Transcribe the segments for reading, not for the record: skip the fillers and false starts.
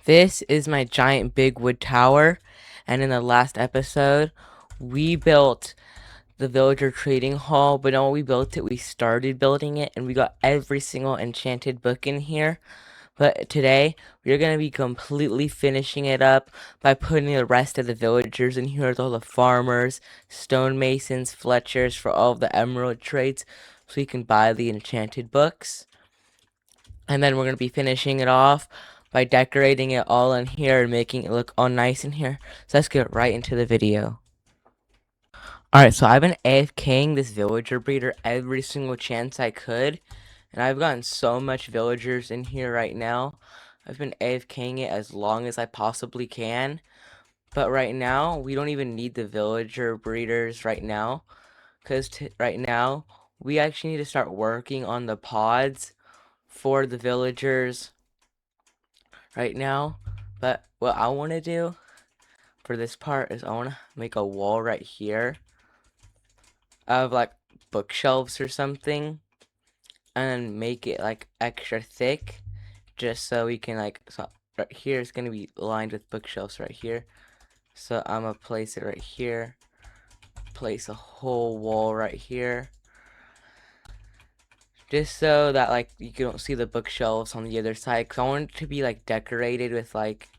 This is my giant big wood tower, and in the last episode, we built the villager trading hall, but when we built it, we started building it, and we got every single enchanted book in here. But today, we're going to be completely finishing it up by putting the rest of the villagers in here with all the farmers, stonemasons, fletchers for all of the emerald trades, so you can buy the enchanted books. And then we're going to be finishing it off by decorating it all in here and making it look all nice in here. So let's get right into the video. Alright, so I've been AFKing this villager breeder every single chance I could. And I've gotten so much villagers in here right now. I've been AFKing it as long as I possibly can. But right now, we don't even need the villager breeders right now. Because right now, we actually need to start working on the pods for the villagers right now. But what I want to do for this part is I want to make a wall right here of like bookshelves or something, and then make it like extra thick just so we can so right here is going to be lined with bookshelves right here. So I'm gonna place it right here, place a whole wall right here, just so that like you don't see the bookshelves on the other side, because I want it to be like decorated with like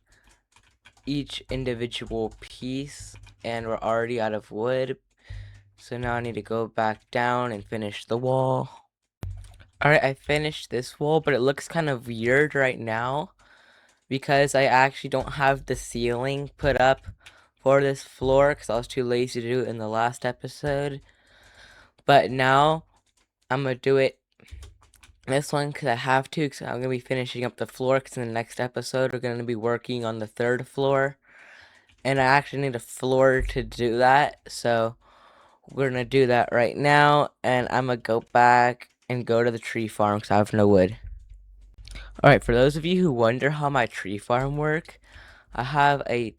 each individual piece, and we're already out of wood, so now I need to go back down and finish the wall. Alright, I finished this wall, but it looks kind of weird right now because I actually don't have the ceiling put up for this floor because I was too lazy to do it in the last episode. But now I'm gonna do it this one because I have to, because I'm gonna be finishing up the floor, because in the next episode we're gonna be working on the third floor, and I actually need a floor to do that, so we're gonna do that right now. And I'm gonna go back and go to the tree farm because I have no wood. Alright, for those of you who wonder how my tree farm work, I have a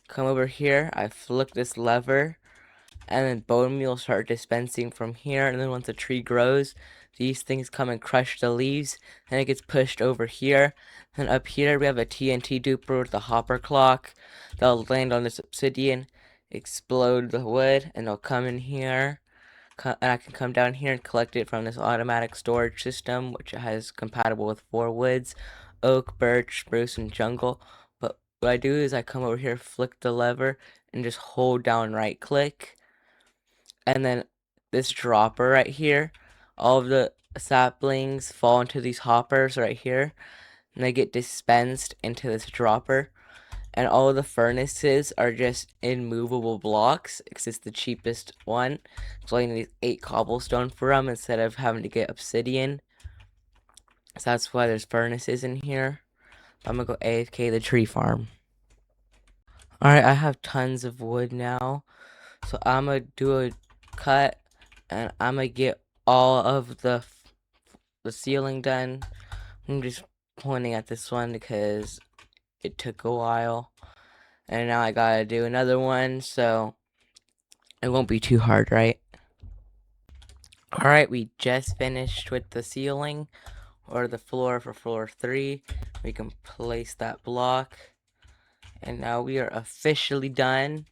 come over here, I flick this lever, and then bone meal start dispensing from here, and then once the tree grows, these things come and crush the leaves, and it gets pushed over here. And up here we have a TNT duper with the hopper clock that'll land on this obsidian, explode the wood, and it'll come in here, and I can come down here and collect it from this automatic storage system, which has compatible with 4 woods: oak, birch, spruce, and jungle. But what I do is I come over here, flick the lever, and just hold down right click, and then this dropper right here, all of the saplings fall into these hoppers right here, and they get dispensed into this dropper. And all of the furnaces are just immovable blocks, because it's the cheapest one. So I need 8 cobblestone for them instead of having to get obsidian. So that's why there's furnaces in here. I'm gonna go AFK the tree farm. Alright, I have tons of wood now, so I'm gonna do a cut, and I'm gonna get all of the ceiling done. I'm just pointing at this one because it took a while, and now I gotta do another one, so it won't be too hard, right? Alright, we just finished with the ceiling, or the floor for floor 3. We can place that block, and now we are officially done,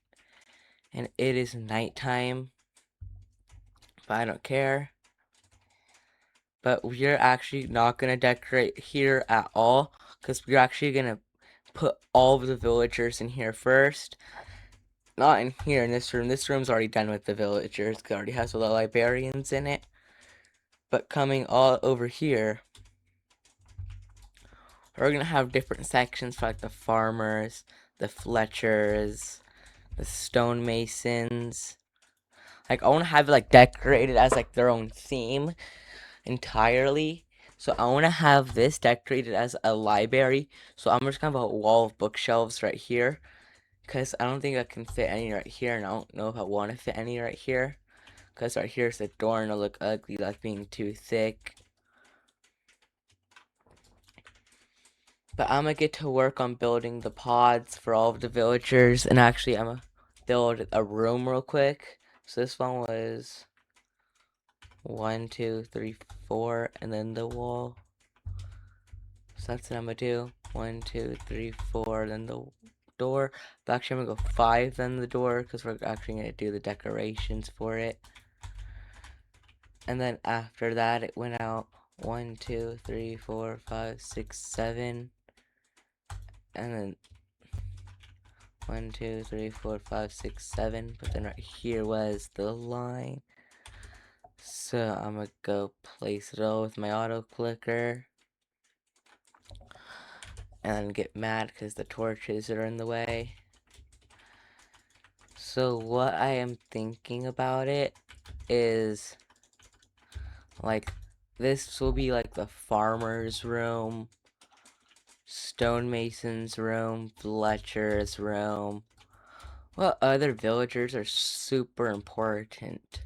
and it is nighttime, but I don't care. But we're actually not going to decorate here at all, because we're actually going to put all of the villagers in here first. Not in here, in this room. This room's already done with the villagers, because it already has all the librarians in it. But coming all over here, we're going to have different sections for like the farmers, the fletchers, the stonemasons. Like, I want to have it like decorated as like their own theme entirely. So I want to have this decorated as a library. So I'm just gonna have a wall of bookshelves right here, because I don't think I can fit any right here, and I don't know if I want to fit any right here, because right here is the door and it'll look ugly, like being too thick. But I'm gonna get to work on building the pods for all of the villagers, and actually I'm gonna build a room real quick. So this one was 1, 2, 3, 4, and then the wall. So that's what I'm gonna do. 1, 2, 3, 4, then the door. But actually, I'm gonna go 5, then the door, because we're actually gonna do the decorations for it. And then after that, it went out 1, 2, 3, 4, 5, 6, 7, and then 1, 2, 3, 4, 5, 6, 7. But then right here was the line. So I'm gonna go place it all with my auto clicker. And get mad because the torches are in the way. So what I am thinking about it is, like, this will be like the farmer's room, stonemason's room, Fletcher's room. What other villagers are super important?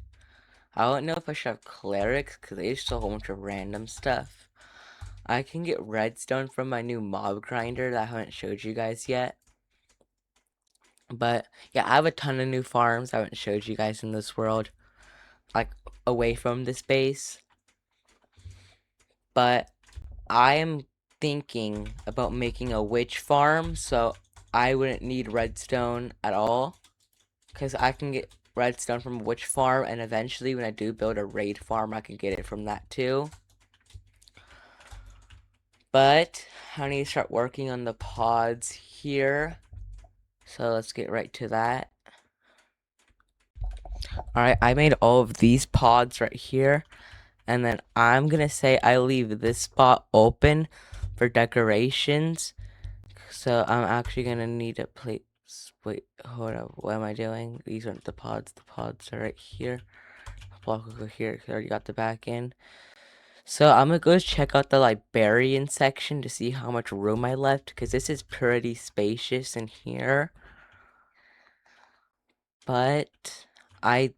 I don't know if I should have clerics because they just a whole bunch of random stuff. I can get redstone from my new mob grinder that I haven't showed you guys yet. But yeah, I have a ton of new farms I haven't showed you guys in this world, like away from this base. But I am thinking about making a witch farm, so I wouldn't need redstone at all, because I can get redstone from a witch farm, and eventually when I do build a raid farm, I can get it from that too. But I need to start working on the pods here, so let's get right to that. Alright, I made all of these pods right here. And then I'm gonna say I leave this spot open for decorations. So I'm actually gonna need a place. Wait, hold up. What am I doing? These aren't the pods. The pods are right here. Block will go here. I already got the back end. So I'm gonna go check out the librarian section to see how much room I left, because this is pretty spacious in here. But I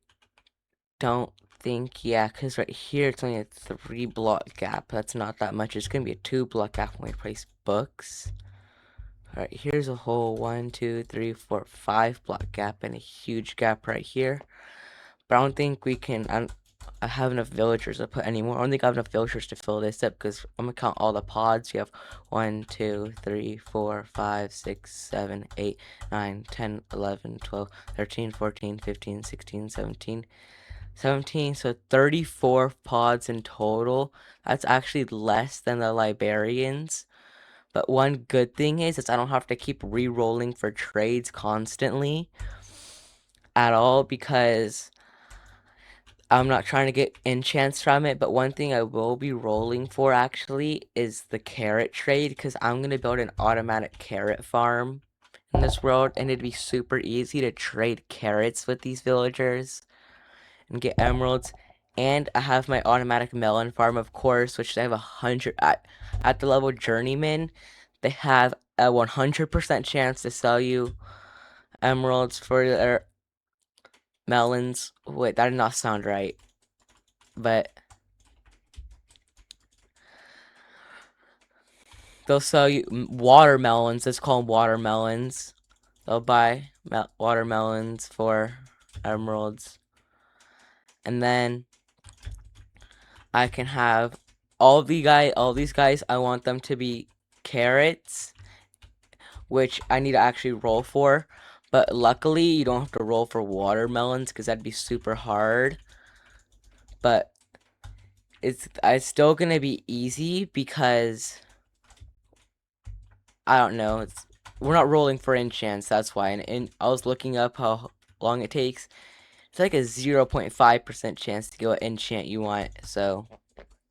don't think, yeah, because right here it's only a 3-block gap. That's not that much. It's gonna be a 2-block gap when we place books. Alright, here's a whole 1, 2, 3, 4, 5-block gap and a huge gap right here. But I don't think we can. I have enough villagers to put any more. I don't think I have enough villagers to fill this up, because I'm gonna count all the pods. You have 1, 2, 3, 4, 5, 6, 7, 8, 9, 10, 11, 12, 13, 14, 15, 16, 17. 17, so 34 pods in total. That's actually less than the librarians. But one good thing is I don't have to keep re-rolling for trades constantly at all, because I'm not trying to get enchants from it. But one thing I will be rolling for actually is the carrot trade, because I'm going to build an automatic carrot farm in this world, and it'd be super easy to trade carrots with these villagers and get emeralds. And I have my automatic melon farm, of course, which they have 100 at the level journeyman. They have a 100% chance to sell you emeralds for their melons. Wait, that did not sound right. But they'll sell you watermelons. Let's call them watermelons. They'll buy watermelons for emeralds. And then I can have all these guys, I want them to be carrots, which I need to actually roll for. But luckily, you don't have to roll for watermelons, because that'd be super hard. But it's still gonna be easy, because I don't know. We're not rolling for enchants, that's why. And I was looking up how long it takes. It's like a 0.5% chance to get what enchant you want, so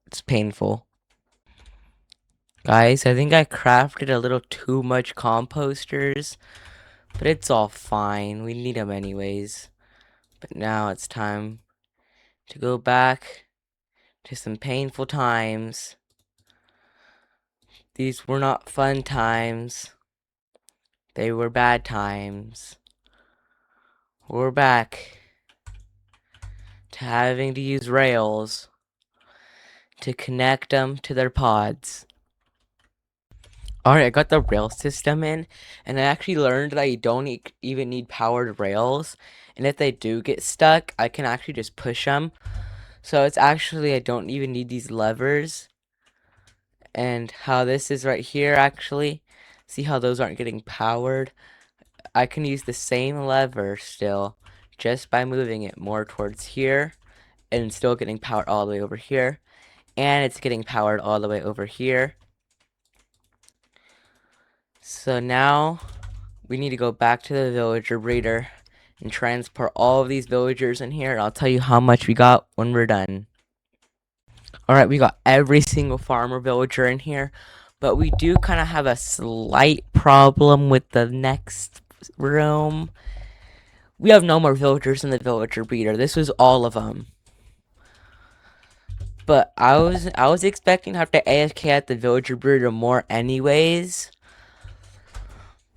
it's painful. Guys, I think I crafted a little too much composters, but it's all fine. We need them anyways. But now it's time to go back to some painful times. These were not fun times. They were bad times. We're back to having to use rails to connect them to their pods. Alright, I got the rail system in, and I actually learned that you don't even need powered rails, and if they do get stuck, I can actually just push them. So it's actually, I don't even need these levers. And how this is right here, actually, See how those aren't getting powered? I can use the same lever still, just by moving it more towards here, and it's still getting powered all the way over here, and it's getting powered all the way over here. So now we need to go back to the villager breeder and transport all of these villagers in here, and I'll tell you how much we got when we're done. Alright, we got every single farmer villager in here, but we do kind of have a slight problem with the next room. We have no more villagers in the villager breeder. This was all of them. But I was expecting to have to AFK at the villager breeder more anyways.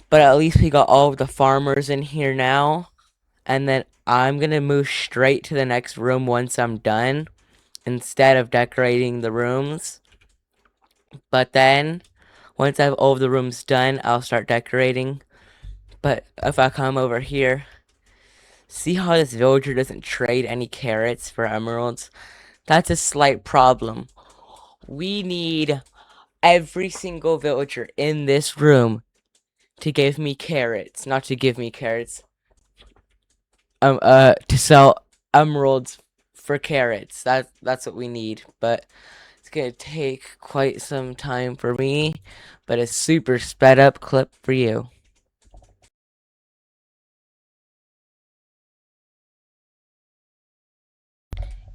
But at least we got all of the farmers in here now. And then I'm gonna move straight to the next room once I'm done, instead of decorating the rooms. But then, once I have all of the rooms done, I'll start decorating. But if I come over here, see how this villager doesn't trade any carrots for emeralds? That's a slight problem. We need every single villager in this room to give me carrots. Not to give me carrots. To sell emeralds for carrots. That's what we need. But it's gonna take quite some time for me. But a super sped up clip for you.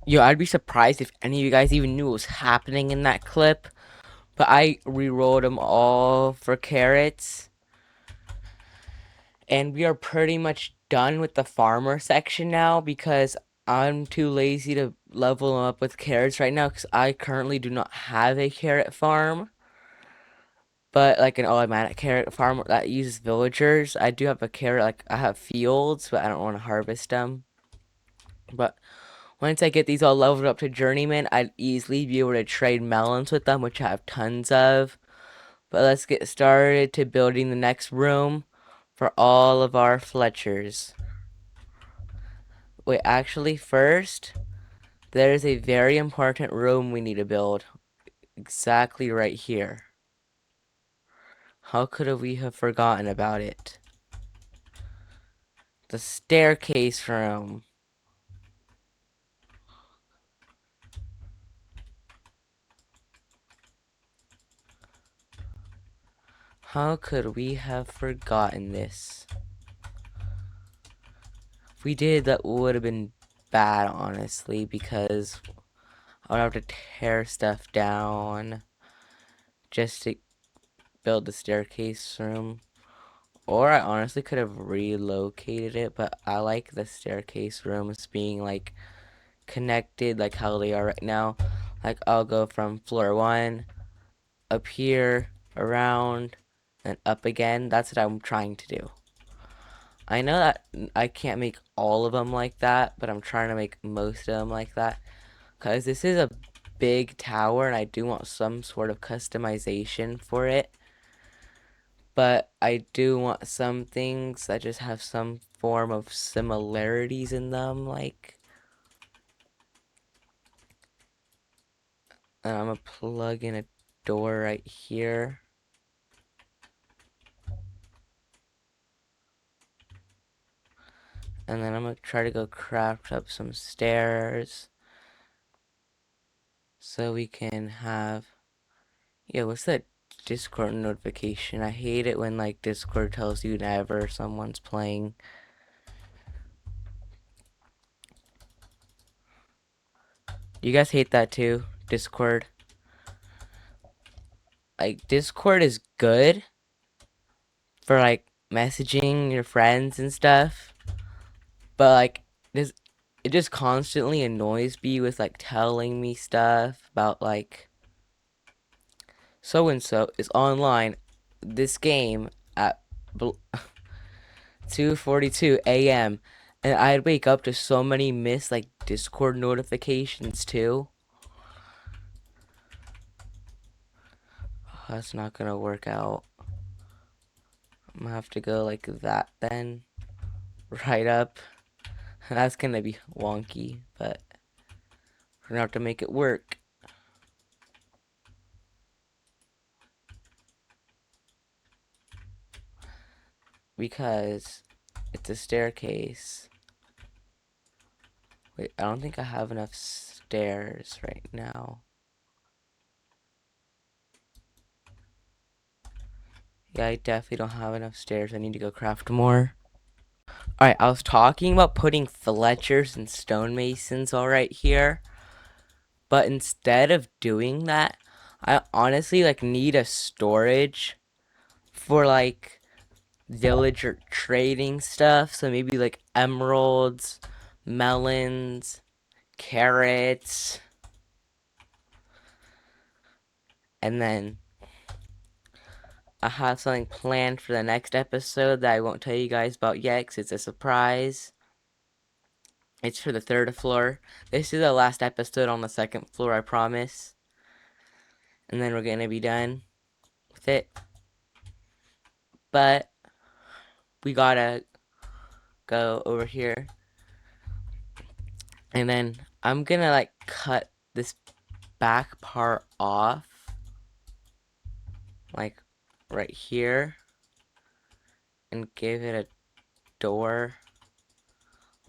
Yo, I'd be surprised if any of you guys even knew what was happening in that clip. But I re-rolled them all for carrots. And we are pretty much done with the farmer section now because I'm too lazy to level them up with carrots right now because I currently do not have a carrot farm. But like an automatic carrot farm that uses villagers. I do have a carrot, like I have fields, but I don't want to harvest them. But once I get these all leveled up to journeyman, I'd easily be able to trade melons with them, which I have tons of. But let's get started to building the next room for all of our Fletchers. Wait, actually, first, there's a very important room we need to build. Exactly right here. How could we have forgotten about it? The staircase room. How could we have forgotten this? If we did, that would have been bad, honestly, because I would have to tear stuff down just to build the staircase room. Or I honestly could have relocated it, but I like the staircase rooms being like connected like how they are right now. Like I'll go from floor 1 up here, around, and up again. That's what I'm trying to do. I know that I can't make all of them like that, but I'm trying to make most of them like that. Because this is a big tower and I do want some sort of customization for it. But I do want some things that just have some form of similarities in them, like... And I'm gonna plug in a door right here. And then I'm gonna try to go craft up some stairs. So we can have... Yeah, what's that Discord notification? I hate it when like Discord tells you never someone's playing. You guys hate that too? Discord? Like, Discord is good for like messaging your friends and stuff. But like, this, it just constantly annoys me with like telling me stuff about like so and so is online this game at 2:42 a.m. and I'd wake up to so many missed like Discord notifications too. That's not gonna work out. I'm gonna have to go like that then, right up. That's gonna be wonky, but we're gonna have to make it work. because it's a staircase. Wait, I don't think I have enough stairs right now. Yeah, I definitely don't have enough stairs. I need to go craft more. Alright, I was talking about putting Fletchers and stonemasons all right here. But instead of doing that, I honestly like need a storage for like villager trading stuff. So maybe like emeralds, melons, carrots. And then I have something planned for the next episode that I won't tell you guys about yet because it's a surprise. It's for the third floor. This is the last episode on the second floor, I promise. And then we're gonna be done with it. But we gotta go over here. And then I'm gonna like cut this back part off. Like right here. And give it a door.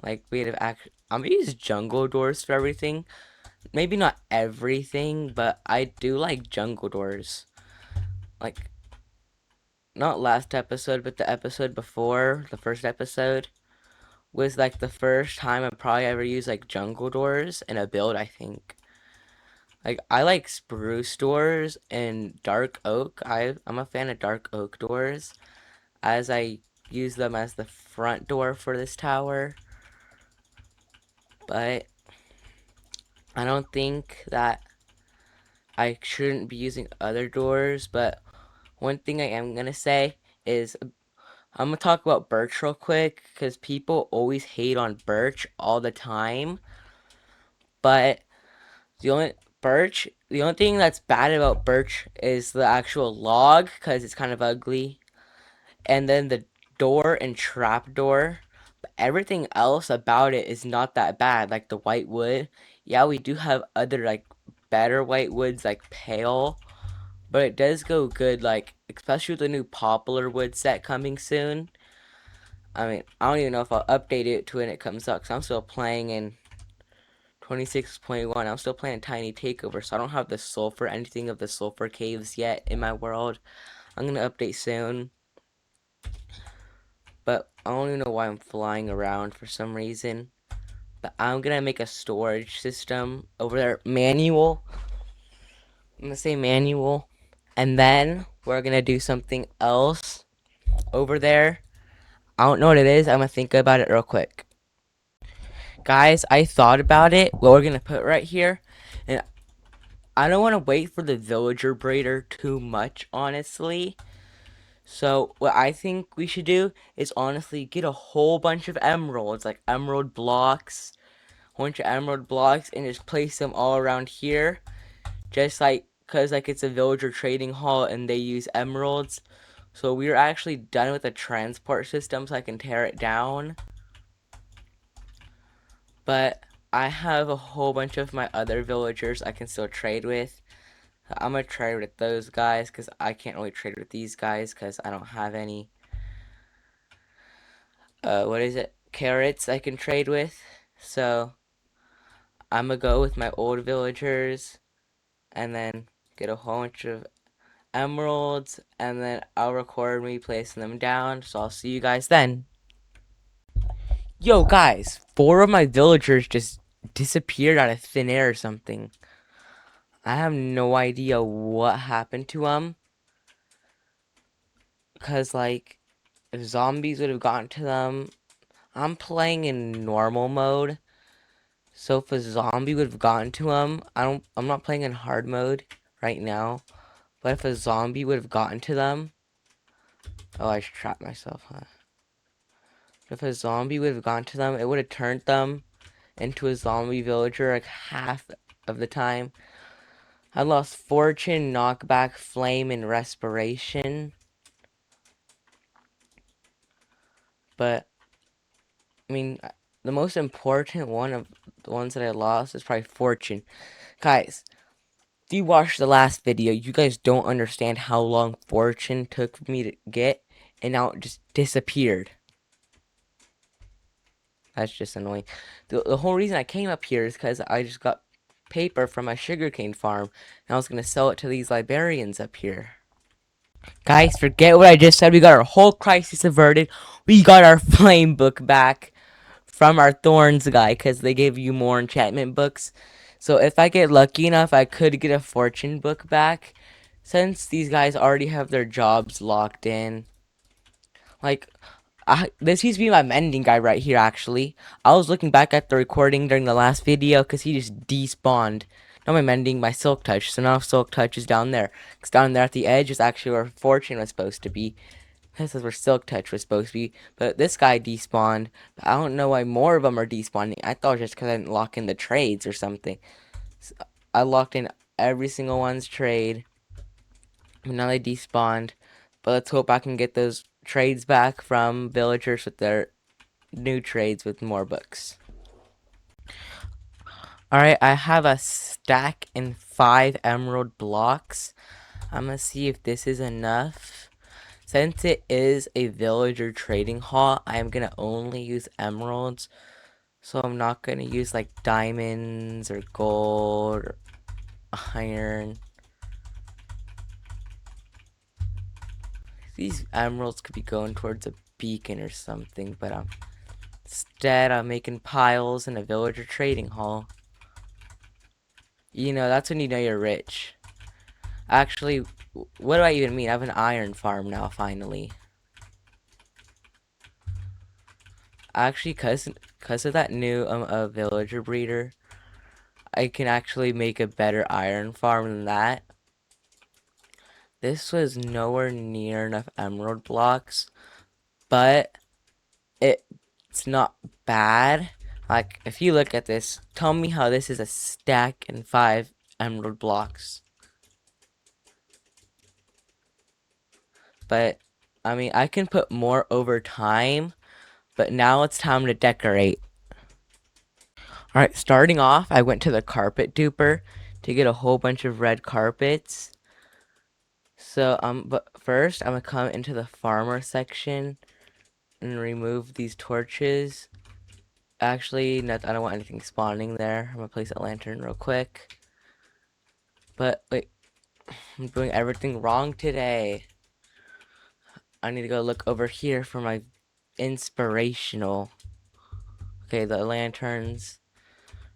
Like we have I'm gonna use jungle doors for everything. Maybe not everything, but I do like jungle doors. Like, not last episode, but the episode before, the first episode, was like the first time I probably ever used like jungle doors in a build, I think. Like, I like spruce doors and dark oak. I'm a fan of dark oak doors, as I use them as the front door for this tower. But I don't think that I shouldn't be using other doors, but one thing I am gonna say is I'm gonna talk about birch real quick because people always hate on birch all the time. But the only thing that's bad about birch is the actual log because it's kind of ugly, and then the door and trap door. But everything else about it is not that bad. Like the white wood, yeah, we do have other like better white woods like pale. But it does go good, like, especially with the new poplar wood set coming soon. I mean, I don't even know if I'll update it to when it comes out, because I'm still playing in 26.1. I'm still playing Tiny Takeover, so I don't have the sulfur, anything of the sulfur caves yet in my world. I'm going to update soon. But I don't even know why I'm flying around for some reason. But I'm going to make a storage system over there. Manual. I'm going to say manual. And then we're going to do something else over there. I don't know what it is. I'm going to think about it real quick. Guys, I thought about it. What we're going to put right here. And I don't want to wait for the villager breeder too much, honestly. So what I think we should do is honestly get a whole bunch of emeralds. Like emerald blocks. A bunch of emerald blocks. And just place them all around here. Just like, because like it's a villager trading hall and they use emeralds. So we're actually done with the transport system so I can tear it down. But I have a whole bunch of my other villagers I can still trade with. I'm gonna trade with those guys because I can't really trade with these guys because I don't have any what is it, carrots I can trade with. So I'm gonna go with my old villagers and then get a whole bunch of emeralds, and then I'll record me placing them down. So I'll see you guys then. Yo guys, 4 of my villagers just disappeared out of thin air or something. I have no idea what happened to them. Because, like, if zombies would have gotten to them, I'm playing in normal mode. So if a zombie would have gotten to them, I'm not playing in hard mode right now. But if a zombie would have gotten to them, oh, I just trapped myself, huh? If a zombie would have gone to them, it would have turned them into a zombie villager like half of the time. I lost fortune, knockback, flame, and respiration. But, I mean, the most important one of the ones that I lost is probably fortune. Guys, if you watched the last video, you guys don't understand how long fortune took for me to get. and now it just disappeared. That's just annoying. The whole reason I came up here is because I just got paper from my sugarcane farm, and I was gonna sell it to these librarians up here. Guys, forget what I just said. We got our whole crisis averted. We got our flame book back from our thorns guy, because they gave you more enchantment books. So if I get lucky enough, I could get a fortune book back, since these guys already have their jobs locked in. Like, this used to be my mending guy right here, actually. I was looking back at the recording during the last video because he just despawned. Not my mending, my silk touch. So now silk touch is down there. Because down there at the edge is actually where fortune was supposed to be. This is where silk touch was supposed to be. But this guy despawned. But I don't know why more of them are despawning. I thought it was just because I didn't lock in the trades or something. So I locked in every single one's trade. And now they despawned. But let's hope I can get those trades back from villagers with their new trades with more books. Alright, I have a stack and 5 emerald blocks. I'm gonna see if this is enough. Since it is a villager trading hall, I'm gonna only use emeralds. So I'm not gonna use like diamonds or gold or iron. These emeralds could be going towards a beacon or something, but instead I'm making piles in a villager trading hall. You know, that's when you know you're rich. Actually, what do I even mean? I have an iron farm now, finally. Actually, cause of that new villager breeder, I can actually make a better iron farm than that. This was nowhere near enough emerald blocks, but it's not bad. Like, if you look at this, tell me how this is a stack and 5 emerald blocks. But, I mean, I can put more over time, but now it's time to decorate. Alright, starting off, I went to the carpet duper to get a whole bunch of red carpets. So, but first, I'm gonna come into the farmer section and remove these torches. Actually, no, I don't want anything spawning there. I'm gonna place a lantern real quick. But, wait, I'm doing everything wrong today. I need to go look over here for my inspirational. Okay, the lanterns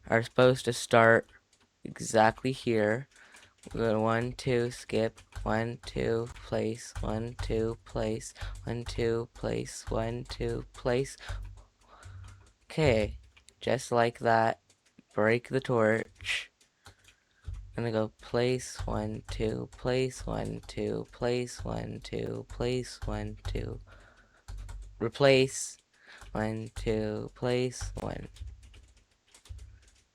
are supposed to start exactly here. We're going 1, 2, skip, 1, 2, place, 1, 2, place, 1, 2, place, 1, 2, place. Okay, just like that. Break the torch. I'm gonna go place, 1, 2, place, 1, 2, place, 1, 2, place, 1, 2. Replace, 1, 2, place, 1.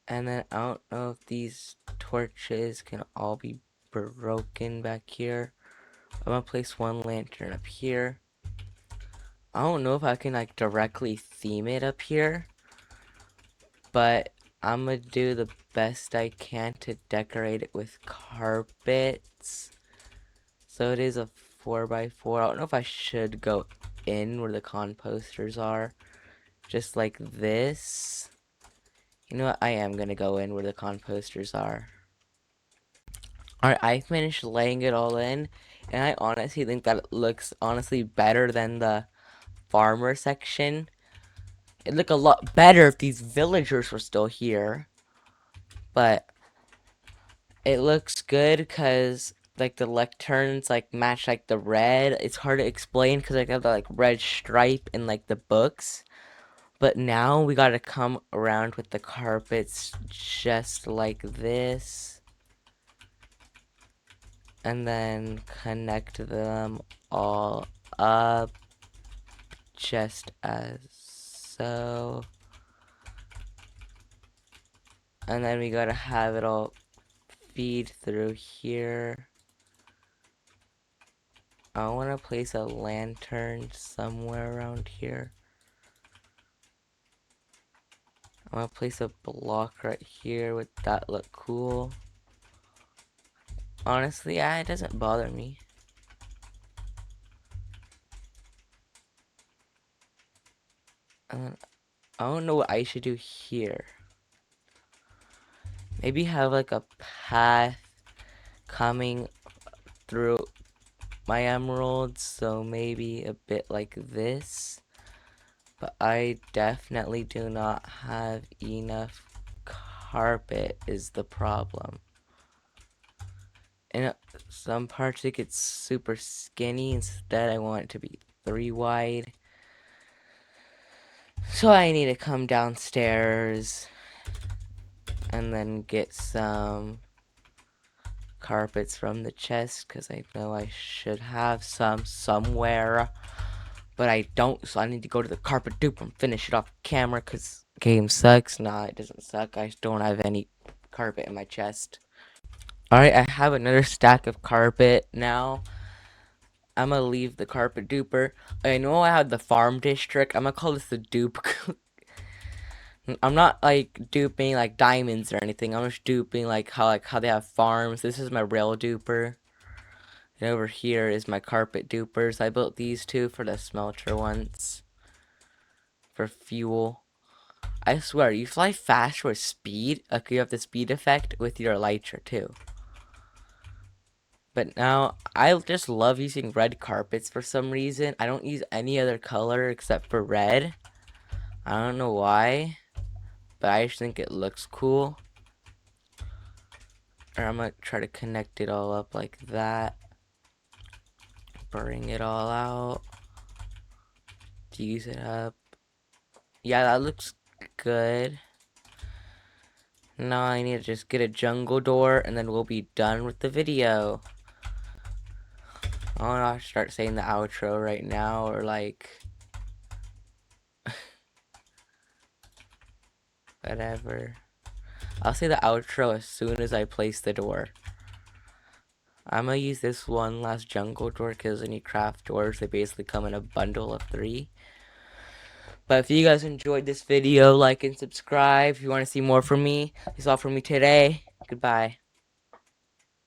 And then I don't know if these torches can all be broken back here. I'm gonna place one lantern up here. I don't know if I can like directly theme it up here, but I'm gonna do the best I can to decorate it with carpets. So it is a 4x4. I don't know if I should go in where the composters are, just like this. You know what? I am gonna go in where the composters are. Alright, I finished laying it all in, and I honestly think that it looks honestly better than the farmer section. It'd look a lot better if these villagers were still here, but it looks good because like the lecterns like match like the red. It's hard to explain because I got the like red stripe in like the books. But now we gotta come around with the carpets just like this. And then connect them all up just as so. And then we gotta have it all feed through here. I wanna place a lantern somewhere around here. I'm gonna place a block right here. Would that look cool? Honestly, yeah, it doesn't bother me. I don't know what I should do here. Maybe have like a path coming through my emeralds, so maybe a bit like this. But I definitely do not have enough carpet is the problem. In some parts it gets super skinny, instead I want it to be 3 wide. So I need to come downstairs and then get some carpets from the chest, because I know I should have some somewhere. But I don't, so I need to go to the carpet dupe and finish it off camera, because game sucks. Nah, it doesn't suck. I just don't have any carpet in my chest. Alright, I have another stack of carpet now. I'm gonna leave the carpet duper. I know I have the farm district. I'm gonna call this the dupe. I'm not like duping like diamonds or anything. I'm just duping like how they have farms. This is my rail duper. And over here is my carpet dupers. I built these two for the smelter once. For fuel. I swear, you fly faster with speed. Like you have the speed effect with your elytra too. But now, I just love using red carpets for some reason. I don't use any other color except for red. I don't know why, but I just think it looks cool. Or I'm gonna try to connect it all up like that. Bring it all out. Use it up. Yeah, that looks good. Now I need to just get a jungle door and then we'll be done with the video. I don't know, I should start saying the outro right now or like whatever. I'll say the outro as soon as I place the door. I'm gonna use this one last jungle door because when you craft doors, they basically come in a bundle of 3. But if you guys enjoyed this video, like and subscribe. If you want to see more from me, that's all from me today. Goodbye.